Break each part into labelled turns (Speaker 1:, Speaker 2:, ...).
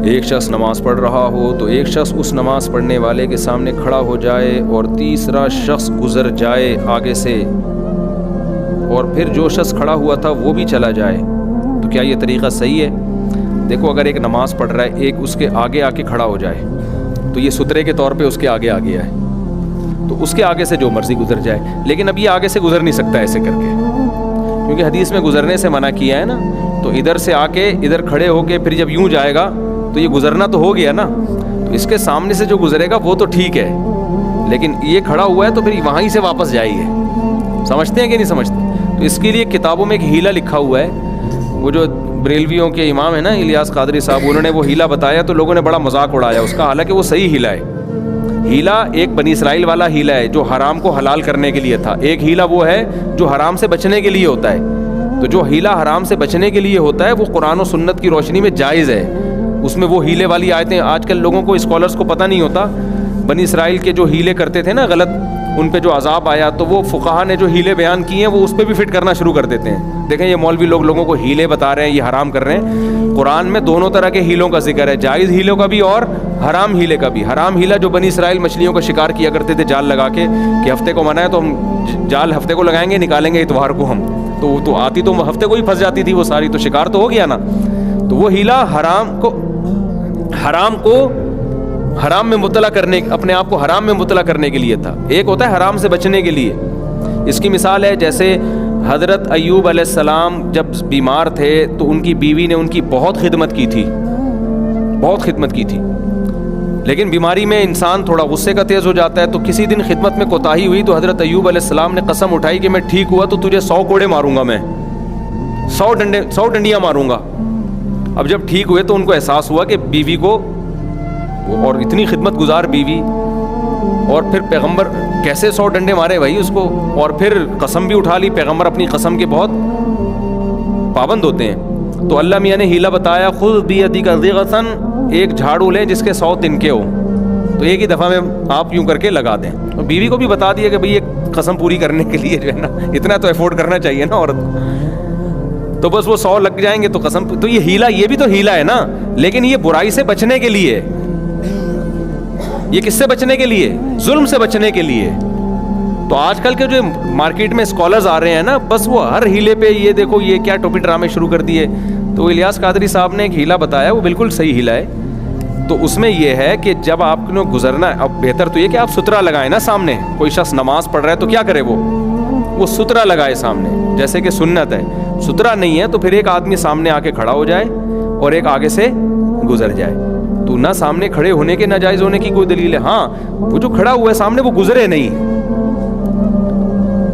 Speaker 1: ایک شخص نماز پڑھ رہا ہو تو ایک شخص اس نماز پڑھنے والے کے سامنے کھڑا ہو جائے اور تیسرا شخص گزر جائے آگے سے، اور پھر جو شخص کھڑا ہوا تھا وہ بھی چلا جائے، تو کیا یہ طریقہ صحیح ہے؟ دیکھو، اگر ایک نماز پڑھ رہا ہے، ایک اس کے آگے آ کے کھڑا ہو جائے تو یہ سترے کے طور پہ اس کے آگے آ گیا ہے، تو اس کے آگے سے جو مرضی گزر جائے، لیکن اب یہ آگے سے گزر نہیں سکتا ایسے کر کے، کیونکہ حدیث میں گزرنے سے منع کیا ہے نا، تو ادھر سے آ کے ادھر کھڑے ہو کے پھر جب یوں جائے گا تو یہ گزرنا تو ہو گیا نا، تو اس کے سامنے سے جو گزرے گا وہ تو ٹھیک ہے، لیکن یہ کھڑا ہوا ہے تو پھر وہیں سے واپس جائیے۔ سمجھتے ہیں کہ نہیں سمجھتے؟ تو اس کے لیے کتابوں میں ایک ہیلا لکھا ہوا ہے، وہ جو بریلویوں کے امام ہیں نا الیاس قادری صاحب، انہوں نے وہ ہیلا بتایا تو لوگوں نے بڑا مذاق اڑایا اس کا، حالانکہ وہ صحیح ہیلا ہے۔ ہیلا ایک بنی اسرائیل والا ہیلا ہے جو حرام کو حلال کرنے کے لیے تھا، ایک ہیلا وہ ہے جو حرام سے بچنے کے لیے ہوتا ہے۔ تو جو ہیلا حرام سے بچنے کے لیے ہوتا ہے وہ قرآن و سنت کی روشنی میں جائز ہے، اس میں وہ ہیلے والی آیتیں آج کل لوگوں کو، اسکالرس کو پتہ نہیں ہوتا، بنی اسرائیل کے جو ہیلے کرتے تھے نا غلط، ان پہ جو عذاب آیا تو وہ فقہا نے جو ہیلے بیان کیے ہیں وہ اس پہ بھی فٹ کرنا شروع کر دیتے ہیں۔ دیکھیں یہ مولوی لوگ لوگوں کو ہیلے بتا رہے ہیں، یہ حرام کر رہے ہیں۔ قرآن میں دونوں طرح کے ہیلوں کا ذکر ہے، جائز ہیلوں کا بھی اور حرام ہیلے کا بھی۔ حرام ہیلا جو بنی اسرائیل مچھلیوں کا شکار کیا کرتے تھے جال لگا کے، کہ ہفتے کو منع ہے تو ہم جال ہفتے کو لگائیں گے، نکالیں گے اتوار کو ہم، تو آتی تو ہفتے کو ہی پھنس جاتی تھی وہ ساری، تو شکار تو ہو گیا نا۔ تو وہ ہیلا حرام کو حرام میں مبتلا کرنے، اپنے آپ کو حرام میں مبتلا کرنے کے لیے تھا، ایک ہوتا ہے حرام سے بچنے کے لیے۔ اس کی مثال ہے جیسے حضرت ایوب علیہ السلام جب بیمار تھے تو ان کی بیوی نے ان کی بہت خدمت کی تھی، بہت خدمت کی تھی، لیکن بیماری میں انسان تھوڑا غصے کا تیز ہو جاتا ہے، تو کسی دن خدمت میں کوتاہی ہوئی تو حضرت ایوب علیہ السلام نے قسم اٹھائی کہ میں ٹھیک ہوا تو تجھے 100 کوڑے ماروں گا، میں 100 ڈنڈیاں ماروں گا۔ اب جب ٹھیک ہوئے تو ان کو احساس ہوا کہ بیوی کو، اور اتنی خدمت گزار بیوی، اور پھر پیغمبر کیسے 100 ڈنڈے مارے بھائی اس کو، اور پھر قسم بھی اٹھا لی، پیغمبر اپنی قسم کے بہت پابند ہوتے ہیں۔ تو اللہ میاں نے ہیلا بتایا، خذ بیدک ضغثا، ایک جھاڑو لیں جس کے 100 تنکے ہو، تو ایک ہی دفعہ میں آپ یوں کر کے لگا دیں۔ اور بیوی کو بھی بتا دیا کہ بھئی ایک قسم پوری کرنے کے لیے جو ہے نا اتنا تو افورڈ کرنا چاہیے نا عورت، تو بس وہ 100 لگ جائیں گے تو قسم، تو یہ ہیلا، یہ بھی تو ہیلا ہے نا، لیکن یہ برائی سے بچنے کے لیے، یہ کس سے بچنے کے لیے؟ ظلم سے بچنے کے لیے۔ تو آج کل کے جو مارکیٹ میں اسکالرز آ رہے ہیں نا، بس وہ ہر ہیلے پہ یہ دیکھو یہ کیا ٹوپی ڈرامے شروع کر دیے۔ تو الیاس قادری صاحب نے ایک ہیلا بتایا، وہ بالکل صحیح ہیلا ہے۔ تو اس میں یہ ہے کہ جب آپ کو گزرنا ہے، اب بہتر تو یہ کہ آپ سترا لگائیں نا سامنے، کوئی شخص نماز پڑھ رہا ہے تو کیا کرے، وہ سترا لگائے سامنے، جیسے کہ سنت ہے۔ سترا نہیں ہے تو پھر ایک آدمی سامنے آ کے کھڑا ہو جائے اور ایک آگے سے گزر جائے۔ تو نہ سامنے کھڑے ہونے کے ناجائز ہونے کی کوئی دلیل ہے، ہاں وہ جو کھڑا ہوا ہے سامنے وہ گزرے نہیں،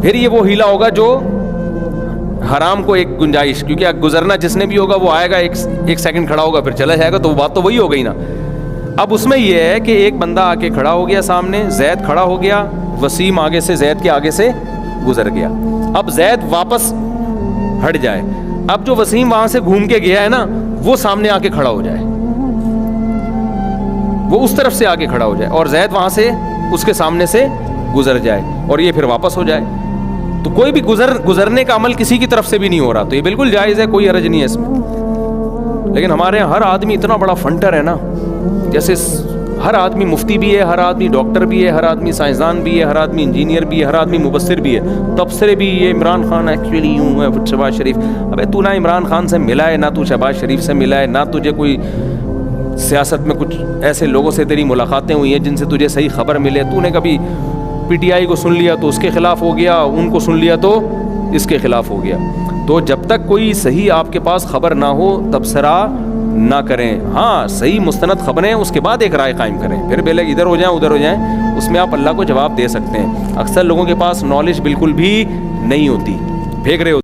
Speaker 1: پھر یہ وہ ہیلا ہوگا جو حرام کو ایک گنجائش، کیونکہ گزرنا جس نے بھی ہوگا وہ آئے گا، ایک سیکنڈ کھڑا ہوگا پھر چلا جائے گا، تو وہ بات تو وہی ہو گئی نا۔ اب اس میں یہ ہے کہ ایک بندہ آ کے کھڑا ہو گیا سامنے، زید کھڑا ہو گیا، وسیم آگے سے زید کے آگے سے گزر گیا، اب زید واپس ہٹ جائے، اب جو وسیم وہاں سے گھوم کے گیا ہے نا وہ سامنے آ کے کھڑا ہو جائے، وہ اس طرف سے آ کے کھڑا ہو جائے، اور زید وہاں سے اس کے سامنے سے گزر جائے، اور یہ پھر واپس ہو جائے۔ تو کوئی بھی گزرنے کا عمل کسی کی طرف سے بھی نہیں ہو رہا، تو یہ بالکل جائز ہے، کوئی حرج نہیں ہے اس میں۔ لیکن ہمارے یہاں ہر آدمی اتنا بڑا فنٹر ہے نا، جیسے ہر آدمی مفتی بھی ہے، ہر آدمی ڈاکٹر بھی ہے، ہر آدمی سائنسدان بھی ہے، ہر آدمی انجینئر بھی ہے، ہر آدمی مبصر بھی ہے، تبصرے بھی، یہ عمران خان ایکچولی یوں ہے، شہباز شریف، ابے تو نہ عمران خان سے ملا ہے، نہ تو شہباز شریف سے ملا ہے، نہ تجھے کوئی سیاست میں کچھ ایسے لوگوں سے تیری ملاقاتیں ہوئی ہیں جن سے تجھے صحیح خبر ملے، تو نے کبھی پی ٹی آئی کو سن لیا تو اس کے خلاف ہو گیا، ان کو سن لیا تو اس کے خلاف ہو گیا۔ تو جب تک کوئی صحیح آپ کے پاس خبر نہ ہو تبصرہ نہ کریں، ہاں صحیح مستند خبریں اس کے بعد ایک رائے قائم کریں، پھر بے لگ ادھر ہو جائیں ادھر ہو جائیں، اس میں آپ اللہ کو جواب دے سکتے ہیں۔ اکثر لوگوں کے پاس نالج بالکل بھی نہیں ہوتی، پھینک رہے ہوتے